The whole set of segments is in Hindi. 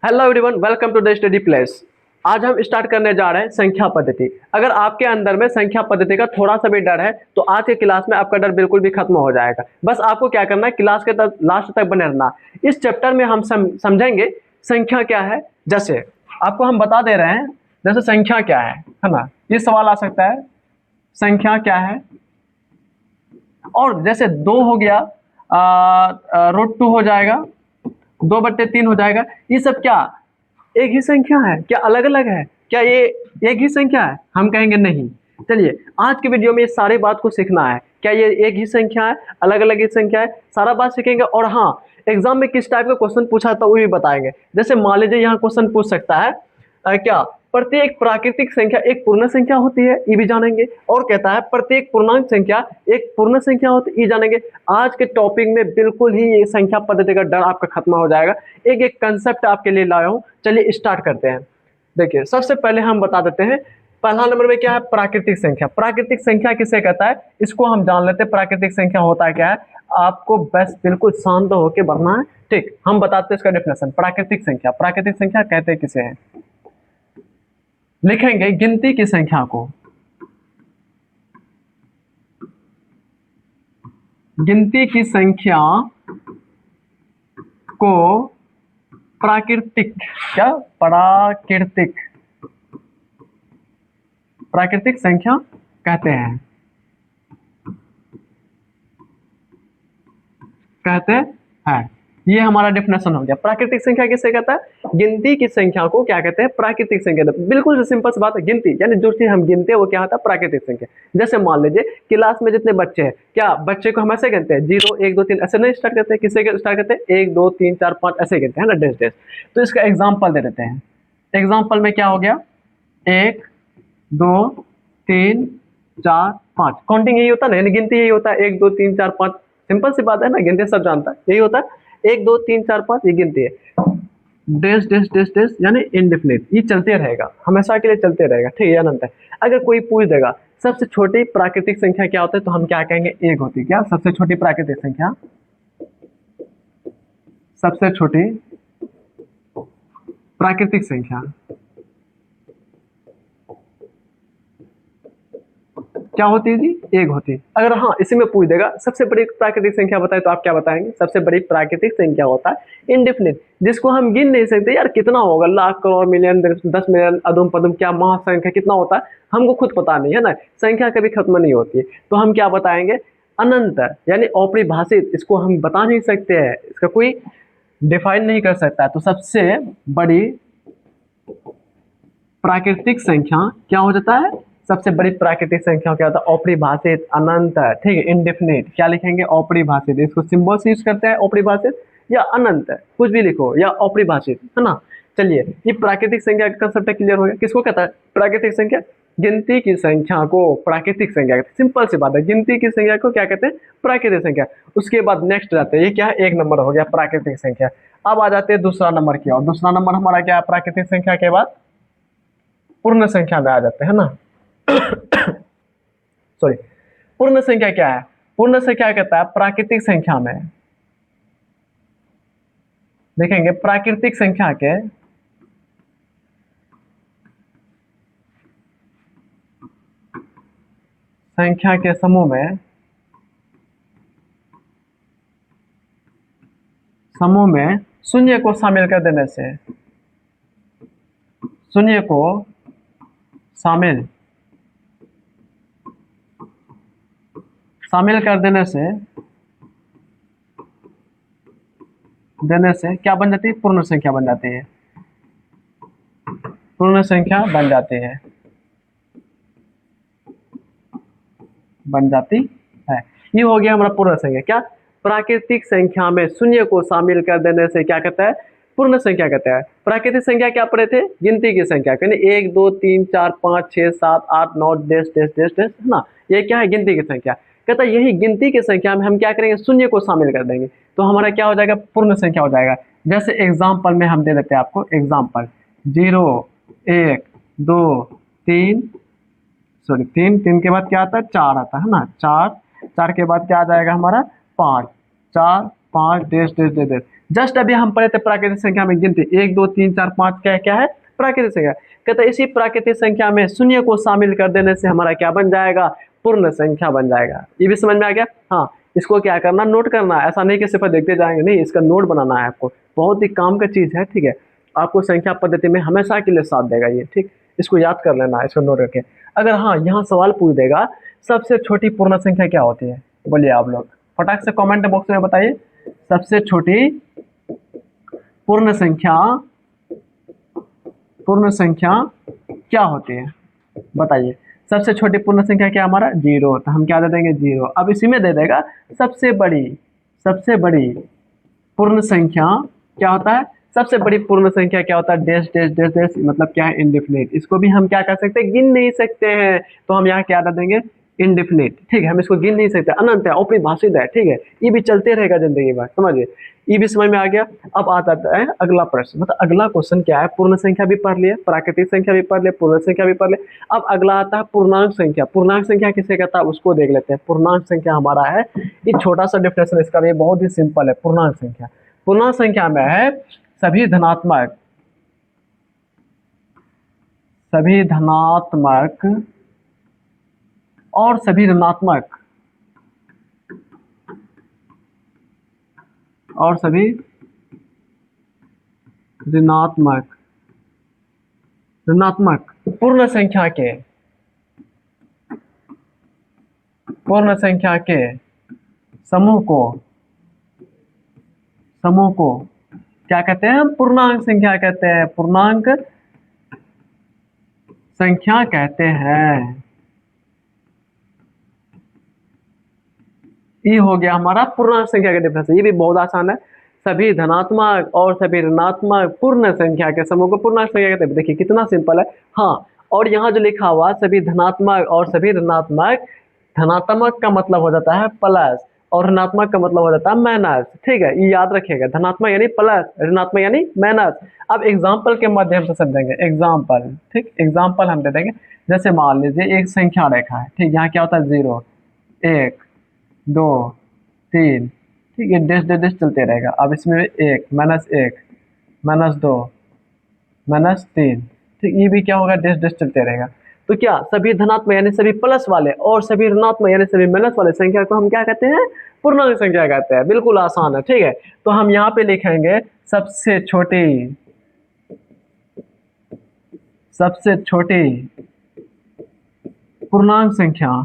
Hello everyone, welcome to the study place. आज हम स्टार्ट करने जा रहे हैं संख्या पद्धति। अगर आपके अंदर में संख्या पद्धति का थोड़ा सा भी डर है तो आज के क्लास में आपका डर बिल्कुल भी खत्म हो जाएगा। बस आपको क्या करना है, क्लास के लास्ट तक बने रहना। इस चैप्टर में हम समझेंगे संख्या क्या है। जैसे आपको हम बता दे रहे हैं, जैसे संख्या क्या है ना, ये सवाल आ सकता है, संख्या क्या है। और जैसे 2 हो गया, √2 हो जाएगा, 2/3 हो जाएगा। ये सब क्या एक ही संख्या है? क्या अलग अलग है? क्या ये एक ही संख्या है? हम कहेंगे नहीं। चलिए, आज के वीडियो में ये सारी बात को सीखना है। क्या ये एक ही संख्या है, अलग अलग ही संख्या है, सारा बात सीखेंगे। और हाँ, एग्जाम में किस टाइप का क्वेश्चन पूछा था वो भी बताएंगे। जैसे मान लीजिए यहाँ क्वेश्चन पूछ सकता है क्या प्रत्येक प्राकृतिक संख्या एक पूर्ण संख्या होती है, ये भी जानेंगे। और कहता है प्रत्येक पूर्णांक संख्या एक पूर्ण संख्या होती है, ये जानेंगे। आज के टॉपिक में बिल्कुल ही ये संख्या पद्धति का डर आपका खत्म हो जाएगा। एक एक कंसेप्ट आपके लिए लाया हूँ। चलिए स्टार्ट करते हैं। देखिए, सबसे पहले हम बता देते हैं, पहला नंबर में क्या है, प्राकृतिक संख्या। प्राकृतिक संख्या किसे कहता है, इसको हम जान लेते हैं। प्राकृतिक संख्या होता क्या है, आपको बस बिल्कुल शांत होकर बढ़ना है। ठीक, हम बताते हैं इसका डेफिनेशन। प्राकृतिक संख्या, प्राकृतिक संख्या कहते हैं किसे हैं, लिखेंगे गिनती की संख्या को, गिनती की संख्या को प्राकृतिक, क्या प्राकृतिक, प्राकृतिक संख्या कहते हैं, कहते हैं। ये हमारा डेफिनेशन हो गया। प्राकृतिक संख्या किसे कहता है, गिनती की संख्या को क्या कहते हैं, प्राकृतिक संख्या। बिल्कुल सिंपल सी बात है, गिनती यानी जो चीज हम गिनते हैं वो क्या होता है, प्राकृतिक संख्या। जैसे मान लीजिए क्लास में जितने बच्चे हैं, क्या बच्चे को हम ऐसे गिनते हैं 0 1 2 3 ऐसे नहीं स्टार्ट करते हैं। किससे स्टार्ट करते हैं, 1 2 3 4 5 ऐसे गिनते हैं ना, डैश डैश। तो इसका एग्जाम्पल दे देते हैं। एग्जाम्पल में क्या हो गया, 1 2 3 4 5। काउंटिंग यही होता है ना, यानी गिनती यही होता है, 1 2 3 4 5। सिंपल सी बात है ना, गिनती सब जानता है, यही होता है। 1 2 3 4 5 ये गिनती है। डैश डैश डैश डैश यानी इनडिफिनिट, ये चलते रहेगा, हमेशा के लिए चलते रहेगा। ठीक है, अनंत है। अगर कोई पूछ देगा सबसे छोटी प्राकृतिक संख्या क्या होता है, तो हम क्या कहेंगे, 1 होती है। क्या सबसे छोटी प्राकृतिक संख्या, सबसे छोटी प्राकृतिक संख्या क्या होती है जी, 1 होती है। अगर हाँ इसी में पूछ देगा सबसे बड़ी प्राकृतिक संख्या बताए, तो आप क्या बताएंगे, सबसे बड़ी प्राकृतिक संख्या होता है इंडेफिनिट, जिसको हम गिन नहीं सकते। यार कितना होगा, लाख करोड़ मिलियन 10 मिलियन अदुम पदुम, क्या महासंख्या कितना होता है, हमको खुद पता नहीं है ना। संख्या कभी खत्म नहीं होती है, तो हम क्या बताएंगे, अनंत यानी अपरिभाषित। इसको हम बता नहीं सकते हैं, इसका कोई डिफाइन नहीं कर सकता है। तो सबसे बड़ी प्राकृतिक संख्या क्या हो जाता है, सबसे बड़ी प्राकृतिक संख्या क्या होता है, अपरिभाषित, अनंत। ठीक है, इंडेफिनिट क्या लिखेंगे, अपरिभाषित। इसको सिंबल से यूज करते हैं, अपरिभाषित या अनंत, कुछ भी लिखो, या अपरिभाषित, है ना। चलिए, ये प्राकृतिक संख्या का कंसेप्ट क्लियर हो गया। किसको कहता है प्राकृतिक संख्या, गिनती की संख्या को प्राकृतिक संख्या कहते हैं। सिंपल सी बात है, गिनती की संख्या को क्या कहते हैं, प्राकृतिक संख्या। उसके बाद नेक्स्ट जाते हैं, ये क्या है, 1 नंबर हो गया प्राकृतिक संख्या। अब आ जाते हैं दूसरा नंबर की ओर। दूसरा नंबर हमारा क्या है, प्राकृतिक संख्या के बाद पूर्ण संख्या में आ जाते हैं ना। सॉरी, पूर्ण संख्या क्या है, पूर्ण संख्या कहता है प्राकृतिक संख्या में, देखेंगे प्राकृतिक संख्या के संख्या के समूह में शून्य को शामिल कर देने से, शून्य को शामिल कर देने से क्या बन जाती है, पूर्ण संख्या बन जाती है, पूर्ण संख्या बन जाती है, ये हो गया हमारा पूर्ण संख्या। क्या, प्राकृतिक संख्या में शून्य को शामिल कर देने से क्या कहता है, पूर्ण संख्या कहता है। प्राकृतिक संख्या क्या पढ़े थे, गिनती की संख्या, यानी 1 2 3 4 5 6 7 8 9 डैश डैश डैश डैश, है ना। ये क्या है, गिनती की संख्या। कहता है यही गिनती की संख्या में हम क्या करेंगे, शून्य को शामिल कर देंगे, तो हमारा क्या हो जाएगा, पूर्ण संख्या हो जाएगा। जैसे एग्जाम्पल में हम दे देते हैं आपको, एग्जाम्पल 0 1 2 3, सॉरी 3 के बाद क्या आता है, 4 आता है ना, 4 के बाद क्या आ जाएगा हमारा, 5 4 5 dash dash dash dash. Just अभी हम पढ़े थे प्राकृतिक संख्या में गिनती 1 2 3 4 5 क्या क्या है प्राकृतिक संख्या। कहते हैं इसी प्राकृतिक संख्या में शून्य को शामिल कर देने से हमारा क्या बन जाएगा, पूर्ण संख्या बन जाएगा। ये भी समझ में आ गया। हाँ, इसको क्या करना, नोट करना है। ऐसा नहीं कि सिर्फ देखते जाएंगे, नहीं, इसका नोट बनाना है आपको। बहुत ही काम का चीज है, ठीक है। आपको संख्या पद्धति में हमेशा के लिए साथ देगा ये, ठीक। इसको याद कर लेना, इसको नोट रखें। अगर हाँ यहाँ सवाल पूछ देगा सबसे छोटी पूर्ण संख्या क्या होती है, बोलिए आप लोग फटाक से कमेंट बॉक्स में बताइए। सबसे छोटी पूर्ण संख्या क्या होती है, बताइए। सबसे छोटी पूर्ण संख्या क्या हमारा, 0, तो हम क्या दे देंगे, 0। अब इसी में दे देगा सबसे बड़ी पूर्ण संख्या क्या होता है, सबसे बड़ी पूर्ण संख्या क्या होता है, डैश डैश डैश डैश, मतलब क्या है, इंडेफिनिट। इसको भी हम क्या कर सकते हैं, गिन नहीं सकते हैं, तो हम यहाँ क्या दे देंगे, इंडेफिनिट, ठीक है। हम इसको गिन नहीं सकते, अनंत है, अपरिभाषित है, ठीक है। ये भी चलते रहेगा जिंदगी भर, समझिए। ये भी समझ में आ गया। अब आता है अगला प्रश्न, मतलब अगला क्वेश्चन क्या है, पूर्ण संख्या भी पढ़ लिए, प्राकृतिक संख्या भी पढ़ लिए, पूर्ण संख्या भी पढ़ लिए। अब अगला आता है पूर्णांक संख्या। पूर्णांक संख्या किसे कहता है उसको देख लेते हैं। पूर्णांक संख्या हमारा है, ये छोटा सा डिफिनेशन इसका भी बहुत ही सिंपल है। पूर्णांक संख्या में है सभी धनात्मक और सभी ऋणात्मक पूर्ण संख्या के समूह को क्या कहते हैं, हम पूर्णांक संख्या कहते हैं। पूर्णांक संख्या कहते हैं। ये हो गया हमारा पूर्णांक संख्या का डिफरेंस। ये भी बहुत आसान है। सभी धनात्मक और सभी ऋणात्मक पूर्ण संख्या के समूह को पूर्णांक संख्या कहते हैं। देखिए कितना सिंपल है। हाँ, और यहाँ जो लिखा हुआ सभी धनात्मक और सभी ऋणात्मक, धनात्मक का मतलब हो जाता है प्लस और ऋणात्मक का मतलब हो जाता है माइनस, ठीक है। ये याद रखिएगा, धनात्मक यानी प्लस, ऋणात्मक यानी माइनस। अब एग्जाम्पल के माध्यम से समझेंगे। एग्जाम्पल, ठीक, एग्जाम्पल हम दे देंगे। जैसे मान लीजिए एक संख्या रेखा है, ठीक, यहाँ क्या होता है 0 1 2 3, ठीक है, डैश डैश डैश चलते रहेगा। अब इसमें 1 -2 -3, ठीक, ये भी क्या होगा, डैश डैश चलते रहेगा। तो क्या सभी धनात्मक यानी सभी प्लस वाले और सभी ऋणात्मक यानी सभी माइनस वाले संख्या को हम क्या कहते हैं, पूर्णांक संख्या कहते हैं। बिल्कुल आसान है, ठीक है। तो हम यहाँ पे लिखेंगे सबसे छोटी पूर्णांक संख्या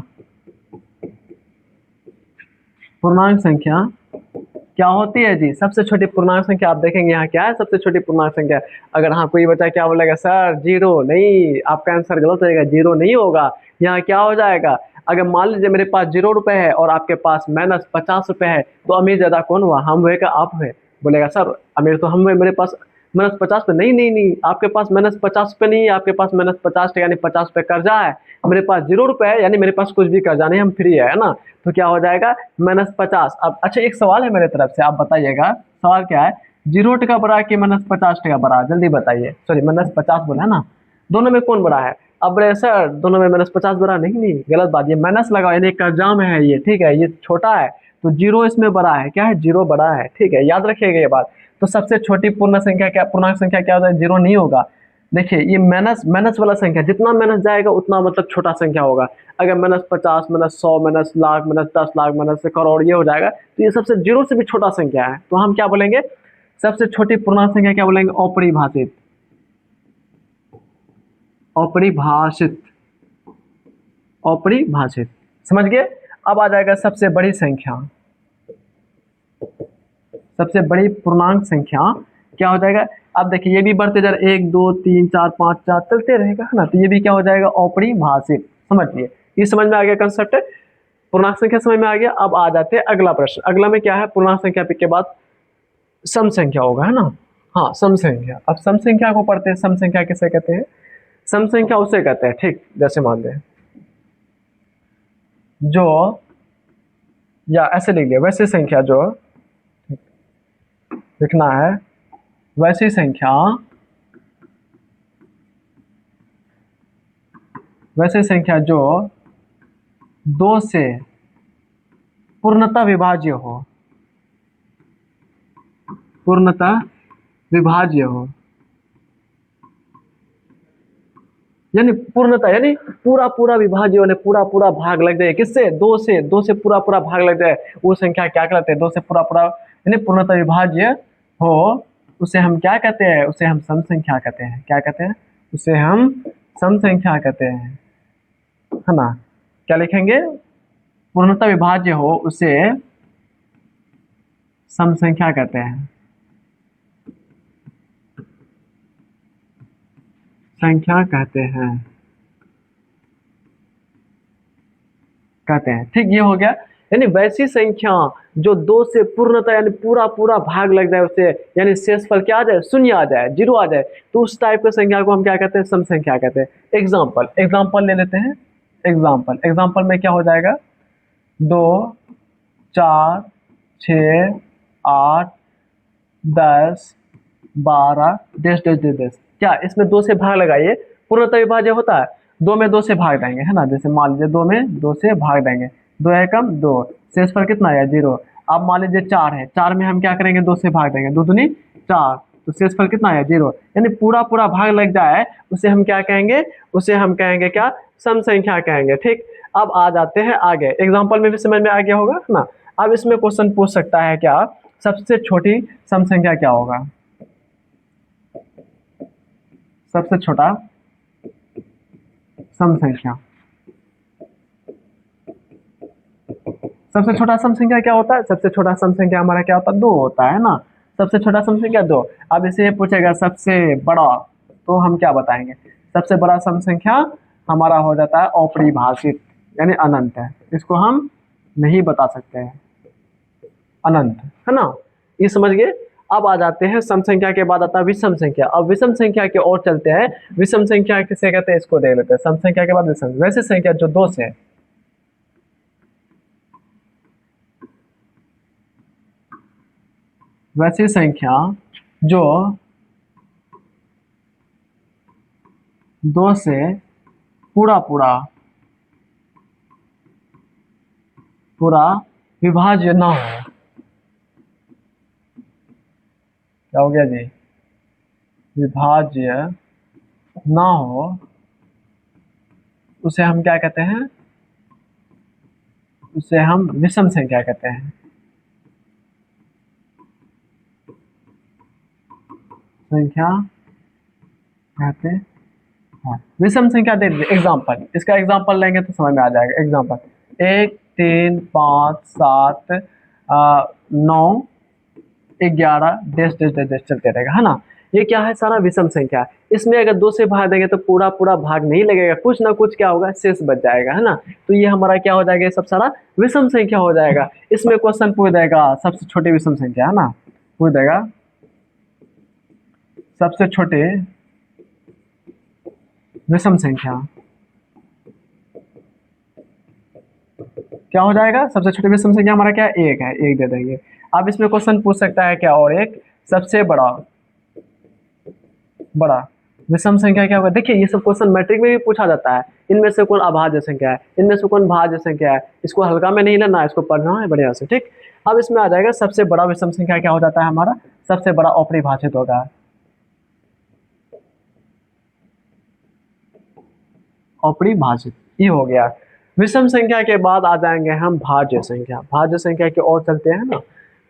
क्या होती है जी, सबसे छोटी पूर्णांक संख्या। आप देखेंगे यहाँ क्या है, सबसे छोटी पूर्णांक संख्या। अगर हाँ कोई बच्चा क्या बोलेगा, सर 0 नहीं, आपका आंसर गलत हो जाएगा, 0 नहीं होगा। यहाँ क्या हो जाएगा, अगर मान लीजिए मेरे पास 0 रुपए है और आपके पास -50 रुपए है, तो अमीर ज्यादा कौन हुआ, हम हुए का आप हुए। बोलेगा सर अमीर तो हम हुए, मेरे पास -50 पे। नहीं, आपके पास -50 पे नहीं है, आपके पास -50 यानी 50 पे कर्जा है। मेरे पास 0 रुपए है यानी मेरे पास कुछ भी कर्जा नहीं, हम फ्री है ना। तो क्या हो जाएगा, -50। अब अच्छा एक सवाल है मेरे तरफ से, आप बताइएगा। सवाल क्या है, 0 टका बड़ा है कि -50 टका बड़ा है, जल्दी बताइए। सॉरी, -50 बोला है ना, दोनों में कौन बड़ा है। अब सर दोनों में -50 बड़ा, नहीं, गलत बात। ये माइनस लगाओ यानी कर्जा में है ये, ठीक है, ये छोटा है तो 0 इसमें बड़ा है। क्या है, 0 बड़ा है, ठीक है, याद रखिएगा ये बात। तो सबसे छोटी पूर्णांक संख्या क्या होता है, 0 नहीं होगा। देखिए ये माइनस वाला संख्या, जितना माइनस जाएगा उतना मतलब छोटा संख्या होगा। अगर -50 -100 -लाख -10 लाख -करोड़ ये हो जाएगा, तो ये सबसे 0 से भी छोटा संख्या है। तो हम क्या बोलेंगे, सबसे छोटी पूर्णांक संख्या क्या बोलेंगे, अपरिभाषित। समझ गए। अब आ जाएगा सबसे बड़ी संख्या, सबसे बड़ी पूर्णांक संख्या क्या हो जाएगा। अब देखिए ये भी बढ़ते जा रहे, 1 2 3 4 5 4 चलते रहेगा, है ना। तो ये भी क्या हो जाएगा, अपरिभाषित। समझिए, ये समझ में आ गया कंसेप्ट, पूर्णांक संख्या समझ में आ गया। अब आ जाते हैं अगला प्रश्न। अगला में क्या है, पूर्णांक संख्या के बाद सम संख्या होगा, है ना। हाँ, सम संख्या। अब सम संख्या को पढ़ते हैं। सम संख्या किसे कहते हैं, सम संख्या उसे कहते हैं, ठीक, जैसे मान लें जो, या ऐसे लिखिए, वैसे संख्या जो लिखना है, वैसी संख्या जो 2 से पूर्णतः विभाज्य हो। पूर्णतः विभाज्य हो, यानी पूर्णतः यानी पूरा पूरा विभाज्य होने पूरा पूरा भाग लग जाए किससे, दो से पूरा पूरा भाग लग जाए, वो संख्या क्या कहते हैं, दो से पूरा पूरा यानी पूर्णतः विभाज्य हो, उसे हम क्या कहते हैं, उसे हम सम संख्या कहते हैं। क्या कहते हैं, उसे हम सम संख्या कहते हैं, है ना। क्या लिखेंगे, पूर्णतः विभाज्य हो उसे सम संख्या कहते हैं, संख्या कहते हैं। ठीक, ये हो गया। यानी वैसी संख्या जो दो से पूर्णतः यानी पूरा पूरा भाग लग जाए उसे, यानी शेषफल क्या आ जाए, शून्य आ जाए, जीरो आ जाए, तो उस टाइप की संख्या को हम क्या कहते हैं, सम संख्या कहते हैं। एग्जाम्पल ले लेते हैं। एग्जाम्पल में क्या हो जाएगा, 2, 4, 6, 8, 10, 12 डेश डेश डेश डेश। क्या इसमें दो से भाग लगाइए, पूर्णतः विभाज्य होता है, दो में दो से भाग देंगे, है ना। जैसे मान लीजिए 2 में 2 से भाग देंगे, 2 एकम 2, शेषफल कितना आया, 0। अब मान लीजिए 4 है, 4 में हम क्या करेंगे, 2 से भाग देंगे, 2 दूनी 4, तो शेषफल कितना आया, 0। यानी पूरा पूरा भाग लग जाए उसे हम क्या कहेंगे, उसे हम कहेंगे क्या, सम संख्या कहेंगे। ठीक, अब आ जाते हैं आगे। एग्जाम्पल में भी समझ में आ गया होगा, है ना। अब इसमें क्वेश्चन पूछ सकता है क्या, सबसे छोटी सम संख्या क्या होगा, सबसे छोटा सम संख्या, सबसे छोटा सम संख्या क्या होता है, सबसे छोटा सम संख्या हमारा क्या होता है, 2 होता है ना। सबसे छोटा सम संख्या 2। अब इसे पूछेगा सबसे बड़ा, तो हम क्या बताएंगे, सबसे बड़ा सम संख्या हमारा हो जाता है अपरिभाषित, यानी अनंत है, इसको हम नहीं बता सकते हैं, अनंत, है ना। ये समझ गए। अब आ जाते हैं सम संख्या के बाद आता है विषम संख्या। अब विषम संख्या की ओर चलते हैं। विषम संख्या किसे कहते हैं, इसको देख लेते हैं। सम संख्या के बाद विषम, वैसे संख्या जो 2 से, वैसी संख्या जो 2 से पूरा पूरा पूरा विभाज्य ना हो। क्या हो गया जी, विभाज्य ना हो, उसे हम क्या कहते हैं, उसे हम विषम संख्या कहते हैं। संख्या कहते हैं, हाँ, विषम संख्या दे दीजिए। एग्जाम्पल, इसका एग्जाम्पल लेंगे तो समझ में आ जाएगा। Example 1, 3, 5, 7, 9, 11 dash dash dash dash चलते रहेगा, है ना। ये क्या है, सारा विषम संख्या है। इसमें अगर 2 से भाग देंगे तो पूरा पूरा भाग नहीं लगेगा, कुछ ना कुछ क्या होगा, शेष बच जाएगा, है ना। तो ये हमारा क्या हो जाएगा, ये सब सारा विषम संख्या हो जाएगा। इसमें क्वेश्चन पूछ देगा सबसे छोटी विषम संख्या, है ना, पूछ देगा सबसे छोटे विषम संख्या क्या हो जाएगा, सबसे छोटी विषम संख्या हमारा क्या, 1 है, 1 दे देंगे। अब इसमें क्वेश्चन पूछ सकता है क्या, और एक सबसे बड़ा विषम संख्या क्या होगा। देखिए ये सब क्वेश्चन मैट्रिक में भी पूछा जाता है। इनमें से कौन अभाज्य संख्या है, इनमें से कौन भाज्य संख्या है, इसको हल्का में नहीं लेना, इसको पढ़ना है बढ़िया से। ठीक, अब इसमें आ जाएगा सबसे बड़ा विषम संख्या क्या हो जाता है हमारा, सबसे बड़ा अपरिभाषित होगा, अपरिभाषित। ये हो गया। विषम संख्या के बाद आ जाएंगे हम भाज्य संख्या। भाज्य संख्या की ओर चलते हैं ना।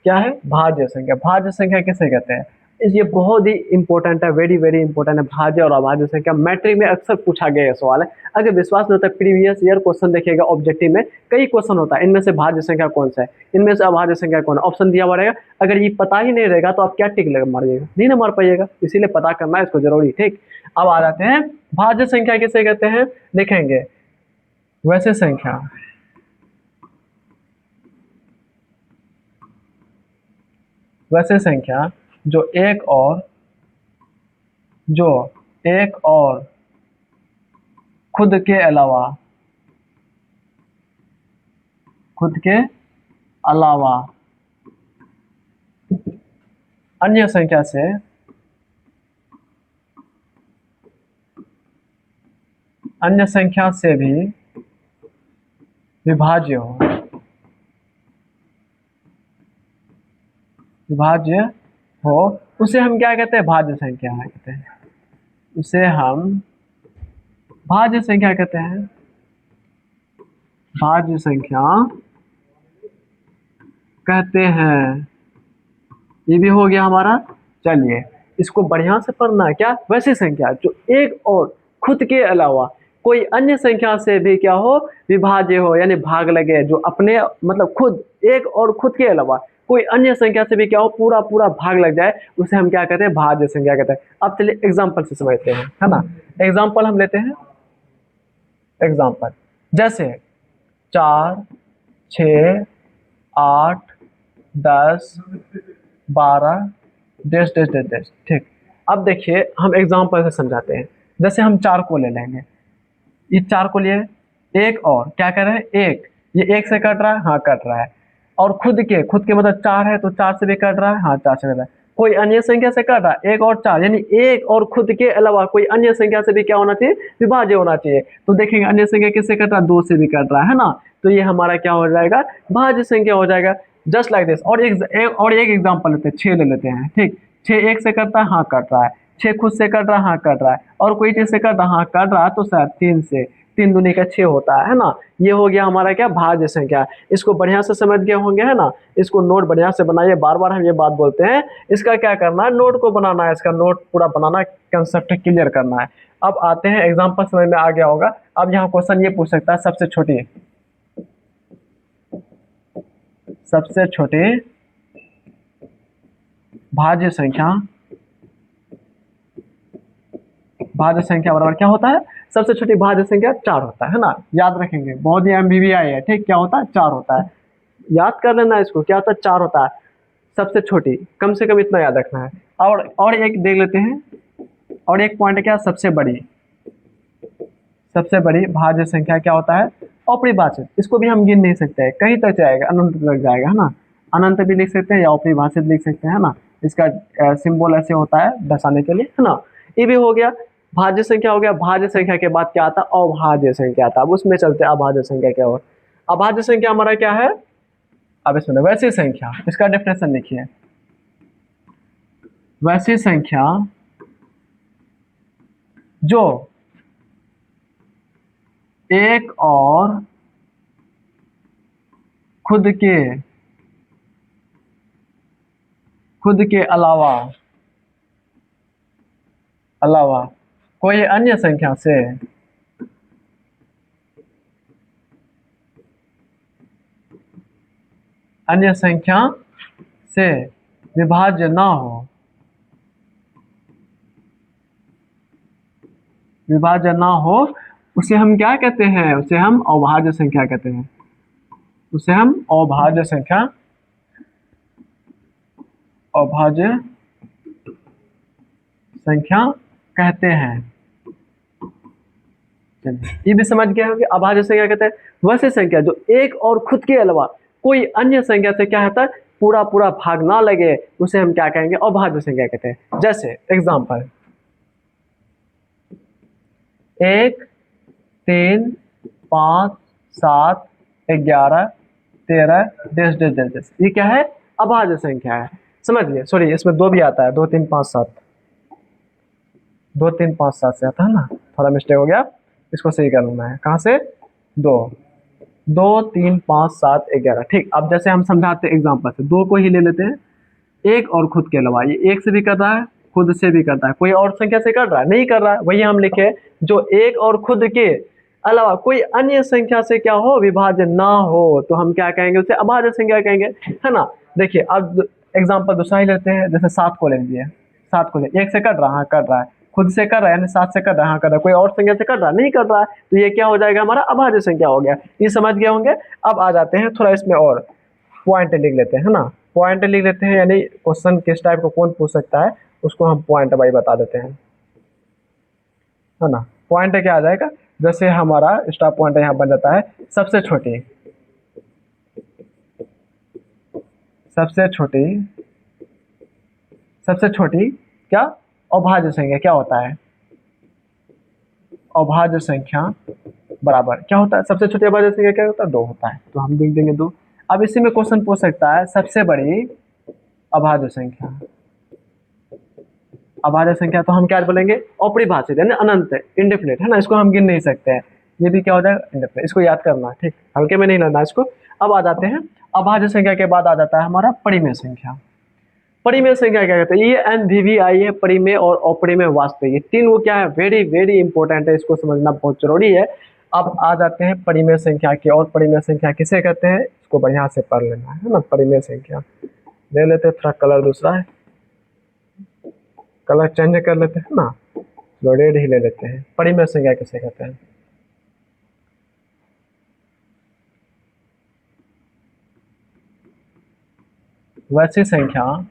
क्या है भाज्य संख्या, भाज्य संख्या किसे कहते हैं, ये बहुत ही इंपॉर्टेंट है, वेरी वेरी इंपॉर्टेंट है। भाज्य और अभाज्य संख्या मैट्रिक में अक्सर पूछा गया सवाल है। अगर विश्वास नहीं होता, प्रीवियस ईयर क्वेश्चन देखिएगा, ऑब्जेक्टिव में कई क्वेश्चन होता है, इनमें से भाज्य संख्या कौन सा है, इनमें से अभाज्य संख्या कौन है, ऑप्शन दिया हुआ रहेगा। अगर ये पता ही नहीं रहेगा तो आप क्या टिक लगा मारिएगा, नहीं ना मार पाइएगा, इसीलिए पता करना है इसको जरूरी। ठीक, अब आ जाते हैं भाज्य संख्या किसे कहते हैं, देखेंगे वैसे संख्या जो एक और खुद के अलावा अन्य संख्या से भी विभाज्य हो उसे हम क्या कहते हैं, भाज्य संख्या कहते हैं। उसे हम भाज्य संख्या कहते हैं, भाज्य संख्या कहते हैं। ये भी हो गया हमारा। चलिए इसको बढ़िया से पढ़ना है। क्या, वैसी संख्या जो एक और खुद के अलावा कोई अन्य संख्या से भी क्या हो, विभाज्य हो, यानी भाग लगे, जो अपने मतलब खुद एक और खुद के अलावा कोई अन्य संख्या से भी क्या हो, पूरा पूरा भाग लग जाए, उसे हम क्या कहते हैं, भाज्य संख्या कहते हैं। अब चलिए एग्जाम्पल से समझते हैं, है ना। एग्जाम्पल हम लेते हैं। एग्जाम्पल जैसे 4, 6, 8, 10, 12 डेश डेश डेश डेश। ठीक, अब देखिए हम एग्जाम्पल से समझाते हैं। जैसे हम 4 को ले लेंगे, ये 4 को लिए, एक और क्या कर रहे हैं, एक, ये एक से कट रहा है, हाँ कट रहा है। और खुद के मतलब 4 है तो 4 से भी कट रहा है, हाँ 4 से कट रहा है। कोई अन्य संख्या से कट रहा है, एक और 4, यानी एक और खुद के अलावा कोई अन्य संख्या से भी क्या होना चाहिए, विभाज्य होना चाहिए। तो देखेंगे अन्य संख्या किससे कट रहा है, 2 से भी कट रहा है ना। तो ये हमारा क्या हो जाएगा, भाज्य संख्या हो जाएगा। Just like this. और एक एग्जाम्पल लेते हैं, 6 ले लेते हैं। ठीक, 6 एक से कटता है, हाँ कट रहा है। 6 खुद से कट रहा है, हाँ कट रहा है। और कोई चीज से कट रहा है, हाँ कट रहा है, तो सर 3 से, 3 दूनी का 6 होता है ना। ये हो गया हमारा क्या, भाज्य संख्या। इसको बढ़िया से समझ गए होंगे, है ना। इसको नोट बढ़िया से बनाइए, बार बार हम ये बात बोलते हैं। इसका क्या करना है, नोट को बनाना है, इसका नोट पूरा बनाना, कंसेप्ट क्लियर करना है। अब आते हैं एग्जाम्पल, समझ में आ गया होगा। अब यहाँ क्वेश्चन ये पूछ सकता है, सबसे छोटी भाज्य संख्या, भाज्य संख्या बराबर क्या होता है, सबसे छोटी भाज्य संख्या 4 होता है ना। याद रखेंगे, बहुत ही एमबीबीआई है। ठीक, क्या होता है, 4 होता है। याद कर लेना इसको, क्या होता है, 4 होता है। सबसे छोटी, कम से कम इतना याद रखना है। और एक देख लेते हैं, और एक पॉइंट क्या, सबसे बड़ी भाज्य संख्या क्या होता है, अपरिभाषित। इसको भी हम गिन नहीं सकते हैं, कहीं तक जाएगा, अनंत तक जाएगा, है ना। अनंत भी लिख सकते हैं या अपरिभाषित लिख सकते हैं, है ना। इसका सिंबल ऐसे होता है दर्शाने के लिए, है ना। ये भी हो गया, भाज्य संख्या हो गया। भाज्य संख्या के बाद क्या आता है, अभाज्य संख्या आता है। अब उसमें चलते हैं, अभाज्य संख्या क्या हो। अभाज्य संख्या हमारा क्या है, अब इसमें वैसी संख्या, इसका डेफिनेशन लिखिए। वैसी संख्या जो एक और खुद के अलावा कोई अन्य संख्या से विभाज्य ना हो, उसे हम क्या कहते हैं, उसे हम अभाज्य संख्या कहते हैं। उसे हम अभाज्य संख्या कहते हैं। ये भी समझ गया कि अभाज्य संख्या कहते हैं वैसे संख्या जो एक और खुद के अलावा कोई अन्य संख्या से क्या होता है, पूरा पूरा भाग ना लगे, उसे हम क्या कहेंगे, अभाज्य संख्या कहते हैं। जैसे example 1, 3, 5, 7, 11, 13 dash dash dash dash. ये क्या है, अभाज्य संख्या है। समझ लिए, सॉरी इसमें 2 भी आता है, 2, 3, 5, 7, 2, 3, 5, 7 से आता है ना, थोड़ा मिस्टेक हो गया, इसको सही करना है। कहाँ से, 2, 2, 3, 5, 7, 11। ठीक, अब जैसे हम समझाते हैं एग्जाम्पल से, 2 को ही ले लेते हैं। एक और खुद के अलावा, ये एक से भी कर रहा है, खुद से भी करता है, कोई और संख्या से कर रहा है, नहीं कर रहा है, वही हम लिखे जो एक और खुद के अलावा कोई अन्य संख्या से क्या हो, विभाज्य ना हो, तो हम क्या कहेंगे, उसे अभाज्य संख्या कहेंगे, है ना। देखिए अब एग्जाम्पल दूसरा ही लेते हैं। जैसे 7 को ले लीजिए, 7 को ले, एक से कर रहा है, कर रहा है, खुद से कर रहा है, यानी 7 से कर रहा है, हाँ कर रहा है, कोई और संख्या से कर रहा है, नहीं कर रहा है, तो ये क्या हो जाएगा, हमारा अभाज्य संख्या हो गया। ये समझ गए होंगे। अब आ जाते हैं थोड़ा इसमें और पॉइंट लिख लेते हैं, है ना। पॉइंट लिख लेते हैं, यानी क्वेश्चन किस टाइप को कौन पूछ सकता है, उसको हम पॉइंट बाई बता देते हैं, है ना। पॉइंट क्या आ जाएगा, जैसे हमारा स्टॉप पॉइंट यहाँ बन जाता है, सबसे छोटी क्या, अभाज्य संख्या क्या होता है, अभाज्य संख्या बराबर क्या होता है, सबसे छोटी अभाज्य संख्या क्या होता है, 2 होता है, तो हम लिख देंगे 2। अब इसी में क्वेश्चन पूछ सकता है सबसे बड़ी अभाज्य संख्या, अभाज्य संख्या तो हम क्या बोलेंगे, अपरिभाषित यानी अनंत है, इंडेफिनिट है ना, इसको हम गिन नहीं सकते हैं, ये भी क्या हो जाएगा, इंडेफिनिट। इसको याद करना, ठीक, हल्के में नहीं लेना इसको। अब आ जाते हैं अभाज्य संख्या के बाद आ जाता है हमारा परिमेय संख्या। परिमेय संख्या क्या कहते हैं, ये NVVI है, परिमेय और अपरिमेय वास्तविक, ये तीन वो क्या है, वेरी वेरी इंपॉर्टेंट है, इसको समझना बहुत जरूरी है। अब आ जाते हैं परिमेय संख्या की, और परिमेय संख्या किसे कहते हैं, इसको बढ़िया से पढ़ लेना है ना। परिमेय संख्या ले लेते हैं, थोड़ा कलर दूसरा है, कलर चेंज कर लेते हैं ना, रेड ही ले लेते हैं। परिमेय संख्या किसे कहते हैं, वैसी संख्या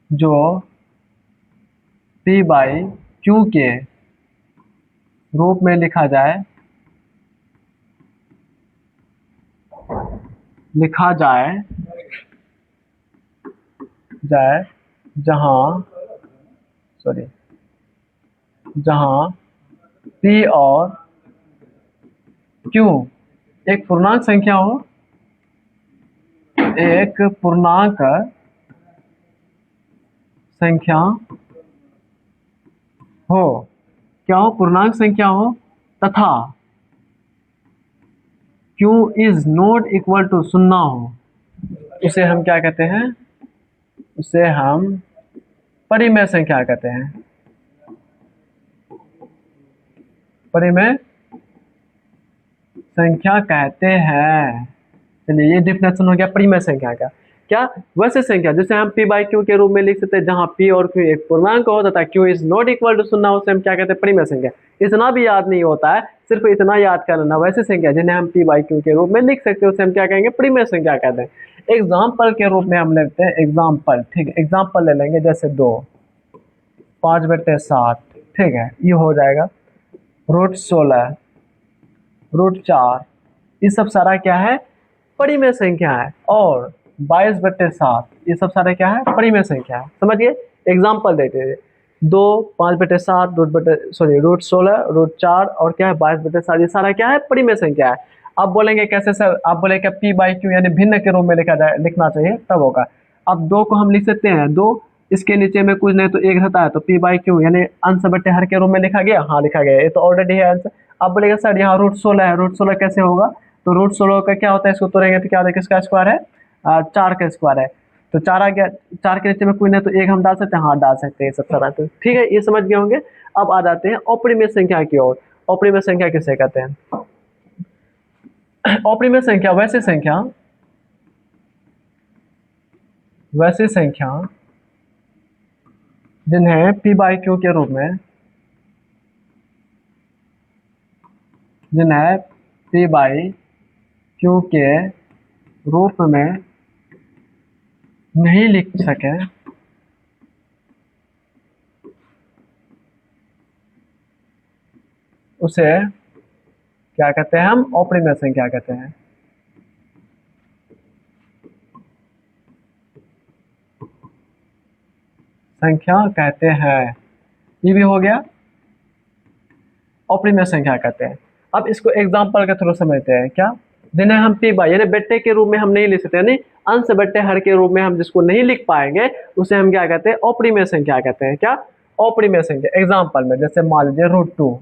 जो P बाई Q के रूप में लिखा जाए जहां P और Q एक पूर्णांक संख्या हो, एक पूर्णांक संख्या हो, क्या हो, पूर्णांक संख्या हो, तथा Q is not equal to शून्य हो, उसे हम क्या कहते हैं, उसे हम परिमेय संख्या कहते हैं। परिमेय संख्या कहते हैं। चलिए ये डिफिनेशन हो गया परिमेय संख्या का। क्या, वैसे संख्या जिसे हम P बाई Q के रूप में लिख सकते हैं, जहां P और Q एक पूर्णांक हो तथा Q is not equal to शून्य, उसे हम क्या कहते हैं, परिमेय संख्या। इतना भी याद नहीं होता है, सिर्फ इतना याद कर लेना, वैसे संख्या जिन्हें हम P बाई Q के रूप में लिख सकते हैं, उसे हम क्या कहेंगे, परिमेय संख्या कहते हैं। एग्जाम्पल के रूप में हम लेते हैं एग्जाम्पल, ठीक है, एग्जाम्पल ले लेंगे, जैसे 2, 5/7, ठीक है, ये हो जाएगा, √16, √4, ये सब सारा क्या है, परिमेय संख्या है। और 22/7, ये सब सारे क्या है, परिमेय संख्या है। समझिए, एग्जाम्पल देते हैं, 2, 5/7, √16, √4 और क्या है, 22/7, ये सारा क्या है, परिमेय संख्या है। आप बोलेंगे कैसे सर, आप बोलेंगे P बाई Q यानी भिन्न के रूप में लिखना चाहिए, तब होगा। अब 2 को हम लिख सकते हैं, 2 इसके नीचे में कुछ नहीं तो 1 रहता है, तो P बाई Q यानी अंश बट्टे हर के रूप में लिखा गया, हाँ लिखा गया, ये तो ऑलरेडी है आंसर। अब बोलेगा सर यहाँ √16 है, √16 कैसे होगा, तो √16 का क्या होता है, इसको तोड़ेंगे तो क्या होता है, किसका स्क्वायर है, 4 का स्क्वायर है, तो 4 आ गया, 4 के नीचे में कोई नहीं तो 1 हम डाल सकते हैं, हाँ डाल सकते हैं, सब सारा, तो ठीक है, ये समझ गए होंगे। अब आ जाते हैं अपरिमेय संख्या की ओर। अपरिमेय संख्या किसे कहते हैं, अपरिमेय संख्या वैसी संख्या जिन्हें P बाई Q के रूप में, जिन्हें P बाई Q के रूप में नहीं लिख सके, उसे क्या कहते हैं, हम अपरिमेय संख्या कहते हैं। संख्या कहते हैं, ये भी हो गया, अपरिमेय संख्या कहते हैं। अब इसको एग्जांपल के थ्रू समझते हैं, क्या, जिन्हें हम P बाई यानी बेटे के रूप में हम नहीं लिख सकते, यानी अंश बट्टे हर के रूप में हम जिसको नहीं लिख पाएंगे, उसे हम क्या कहते हैं, अपरिमेय संख्या कहते हैं। क्या, अपरिमेय संख्या। एग्जाम्पल में जैसे मान लीजिए √2,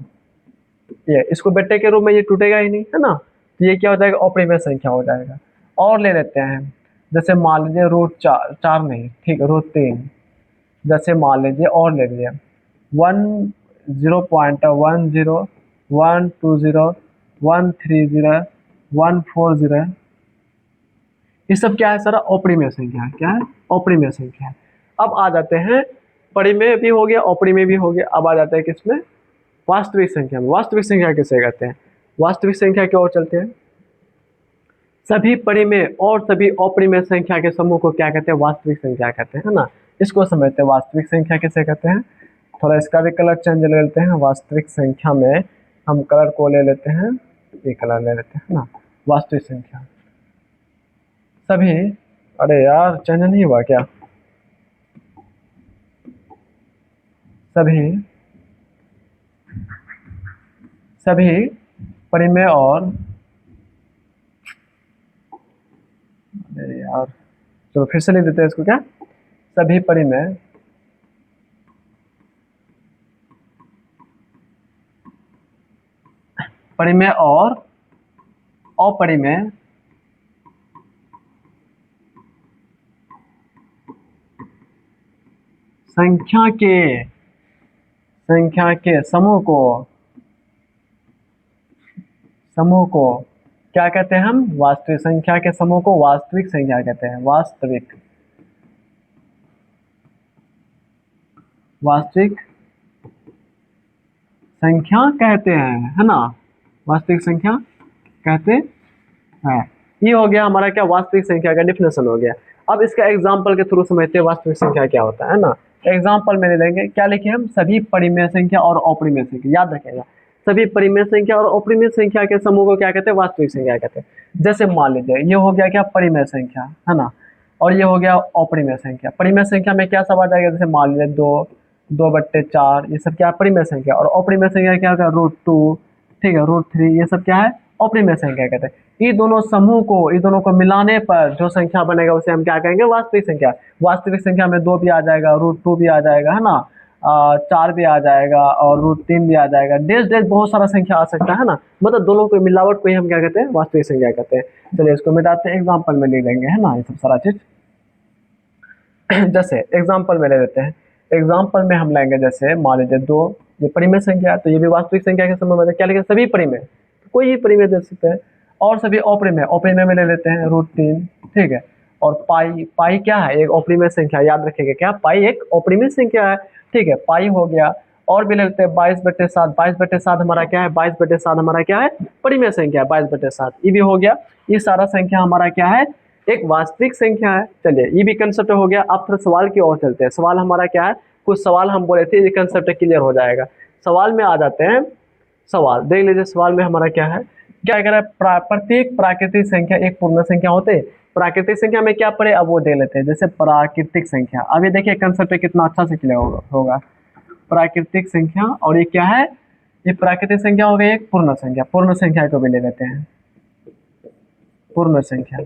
ये इसको बेटे के रूप में ये टूटेगा ही नहीं, है ना, तो ये क्या हो जाएगा, अपरिमेय संख्या हो जाएगा। और ले लेते हैं, जैसे मान लीजिए √4, 4 नहीं, ठीक है, √3, जैसे मान लीजिए और ले लीजिए 0.10, 120, 130, 140, ये सब क्या है, सारा अपरिमेय संख्या है। क्या है, अपरिमेय संख्या है। अब आ जाते हैं, परिमेय भी हो गया, अपरिमेय भी हो गया, अब आ जाते हैं किसमें, वास्तविक संख्या में। वास्तविक संख्या किसे कहते हैं, वास्तविक संख्या की ओर चलते हैं। सभी परिमेय और सभी अपरिमेय संख्या के समूह को क्या कहते हैं, वास्तविक संख्या कहते हैं, है ना। इसको समझते हैं, वास्तविक संख्या किसे कहते हैं। थोड़ा इसका भी कलर चेंज ले लेते हैं। वास्तविक संख्या में हम कलर को ले लेते हैं, ये कलर ले लेते हैं ना। वास्तविक संख्या सभी, अरे यार चेंज नहीं हुआ क्या, सभी परिमेय और, अरे यार तो फिर से लिख देते हैं इसको, क्या सभी परिमेय परिमेय और अपरिमेय संख्या के समूह को क्या कहते हैं हम? वास्तविक संख्या के समूह को वास्तविक संख्या कहते हैं। वास्तविक संख्या कहते हैं, है ना, वास्तविक संख्या कहते हैं। ये हो गया हमारा क्या, वास्तविक संख्या का डिफिनेशन हो गया। अब इसका एग्जाम्पल के थ्रू समझते हैं वास्तविक संख्या क्या होता है ना। एग्जाम्पल में ले लेंगे, क्या लिखे हम? सभी परिमेय संख्या और अपरिमेय संख्या। याद रखेगा, सभी परिमेय संख्या और अपरिमेय संख्या के समूह को क्या कहते हैं? वास्तविक संख्या कहते हैं। जैसे मान लीजिए ये हो गया क्या, परिमेय संख्या, है ना, और ये हो गया अपरिमेय संख्या। परिमेय संख्या में क्या सब आ जाएगा? जैसे मान लीजिए 2/4, ये सब क्या है? परिमेय संख्या। और अपरिमेय संख्या क्या होगा? √2, ठीक है, √3, ये सब क्या है? अपरिमेय संख्या कहते हैं। ये दोनों समूह को, ये दोनों को मिलाने पर जो संख्या बनेगा उसे हम क्या कहेंगे? वास्तविक संख्या। वास्तविक संख्या में 2 भी आ जाएगा, √2 भी आ जाएगा, है ना, 4 भी आ जाएगा और √3 भी आ जाएगा। डेज बहुत सारा संख्या आ सकता है ना, मतलब दोनों को मिलावट को ही हम क्या कहते हैं? वास्तविक संख्या कहते हैं। चलिए इसको मिटाते हैं, एग्जाम्पल में ले लेंगे, है ना, ये सब सारा चीज। जैसे एग्जाम्पल में ले लेते हैं, एग्जाम्पल में हम लेंगे, जैसे मान लीजिए 2, ये परिमेय संख्या है तो ये भी वास्तविक संख्या के समूह में क्या लिखे? सभी परिमेय, कोई ही परिमेय दे सकते हैं। और सभी अपरिमेय में ले लेते हैं √3, ठीक है। और पाई क्या है? एक अपरिमेय संख्या, याद रखिएगा, क्या पाई एक अपरिमेय संख्या है, ठीक है, पाई हो गया। और भी ले लेते हैं 22/7, 22/7 हमारा क्या है? 22/7 हमारा क्या है? परिमेय संख्या है, 22/7, ये भी हो गया। ये सारा संख्या हमारा क्या है? एक वास्तविक संख्या है। चलिए ये भी कंसेप्ट हो गया। अब फिर सवाल की ओर चलते हैं। सवाल हमारा क्या है? कुछ सवाल हम बोले थे, ये कंसेप्ट क्लियर हो जाएगा। सवाल में आ जाते हैं। सवाल देख लीजिए, सवाल में हमारा क्या है? क्या कह रहा है? प्रत्येक प्राकृतिक संख्या एक पूर्ण संख्या होते हैं। प्राकृतिक संख्या में क्या पढ़े, अब वो देख लेते हैं। जैसे प्राकृतिक संख्या, अब ये देखिए कंसेप्ट कितना अच्छा से क्लियर होगा। प्राकृतिक संख्या, और ये क्या है? ये प्राकृतिक संख्या हो गई एक पूर्ण संख्या। पूर्ण संख्या को भी ले लेते हैं, पूर्ण संख्या।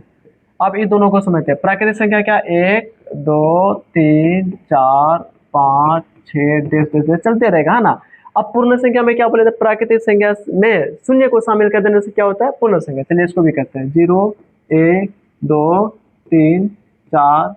अब ये दोनों को समझते हैं। प्राकृतिक संख्या क्या? 1 2 3 4 5 6 10 चलते रहेगा, है ना। अब पूर्ण संख्या में क्या बोले थे? प्राकृतिक संख्या में शून्य को शामिल कर देने से क्या होता है? पूर्ण संख्या। चलिए इसको भी करते हैं। 0 1 2 3 4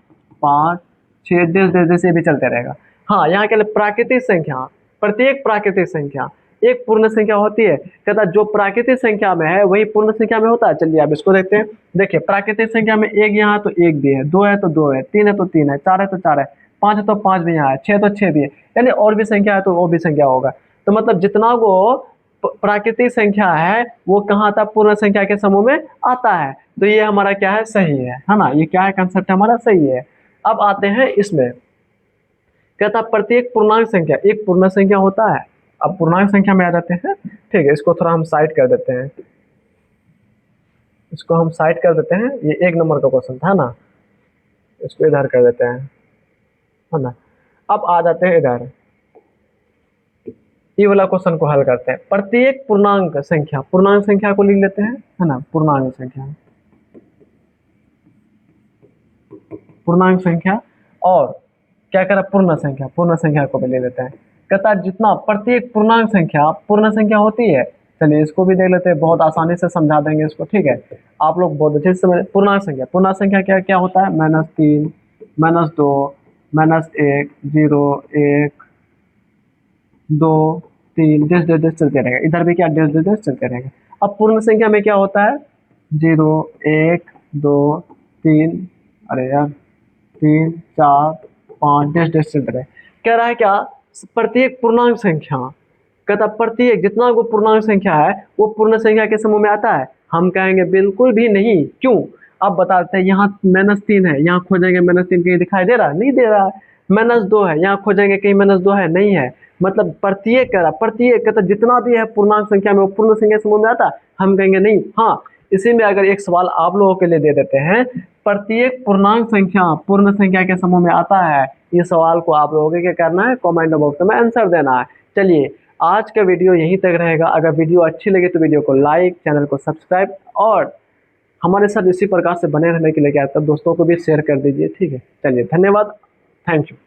5 6 10 भी चलते रहेगा। हाँ, यहाँ के लिए प्राकृतिक संख्या, प्रत्येक प्राकृतिक संख्या एक पूर्ण संख्या होती है। कहता जो प्राकृतिक संख्या में है वही पूर्ण संख्या में होता है। चलिए अब इसको देखते हैं। देखिए प्राकृतिक संख्या में 1 यहाँ तो 1 भी है, 2 है तो 2 है, 3 है तो 3 है, 4 है तो 4 है, 5 है तो 5 भी यहाँ है, 6 तो 6 भी है, यानी और भी संख्या है तो वो भी संख्या होगा। तो मतलब जितना वो प्राकृतिक संख्या है वो कहाँ आता है? पूर्ण संख्या के समूह में आता है। तो ये हमारा क्या है? सही है ना। ये क्या है? कंसेप्ट हमारा सही है। अब आते हैं इसमें, कहता प्रत्येक पूर्णांक संख्या एक पूर्ण संख्या होता है। अब पूर्णांक संख्या में आ जाते हैं, ठीक है। इसको थोड़ा हम साइड कर देते हैं, इसको हम साइड कर देते हैं। ये 1 नंबर का क्वेश्चन था ना, इसको इधर कर देते हैं, है ना। अब आ जाते हैं इधर, ये वाला क्वेश्चन को हल करते हैं। प्रत्येक पूर्णांक संख्या को लिख लेते हैं, है ना। पूर्णांक संख्या और क्या करा? पूर्ण संख्या को भी ले लेते हैं। कहता जितना प्रत्येक पूर्णांक संख्या पूर्ण संख्या होती है। चलिए इसको भी देख लेते हैं, बहुत आसानी से समझा देंगे इसको, ठीक है। आप लोग बहुत अच्छे से समझ। पूर्णांक संख्या क्या क्या होता है? -3 -2 -1 0 1 2 3 डेस चलते रहेगा। इधर भी क्या डेस चलते रहेगा। अब पूर्ण संख्या में क्या होता है? 0 1 2 3, अरे यार 3 4 5 डेस चलते रहे। कह रहा है क्या? प्रत्येक पूर्णांक संख्या, कहता प्रत्येक जितना वो पूर्णांक संख्या है वो पूर्ण संख्या के समूह में आता है। हम कहेंगे बिल्कुल भी नहीं। क्यों? अब बताते हैं। यहाँ -3 है, यहाँ खोजेंगे -3 कहीं दिखाई दे रहा है? नहीं दे रहा है। -2 है, यहाँ खोजेंगे कहीं -2 है? नहीं है। मतलब प्रत्येक कह रहा, प्रत्येक कहता जितना भी है पूर्णांक संख्या में वो पूर्ण संख्या समूह में आता है। हम कहेंगे नहीं। हाँ, इसी में अगर एक सवाल आप लोगों के लिए दे देते हैं, प्रत्येक पूर्णांक संख्या पूर्ण संख्या के समूह में आता है। इस सवाल को आप लोगों को क्या करना है? कमेंट बॉक्स में आंसर देना है। चलिए आज का वीडियो यहीं तक रहेगा। अगर वीडियो अच्छी लगे तो वीडियो को लाइक, चैनल को सब्सक्राइब और हमारे साथ इसी प्रकार से बने रहने के लिए क्या है, तब दोस्तों को भी शेयर कर दीजिए। ठीक है, चलिए धन्यवाद, थैंक यू।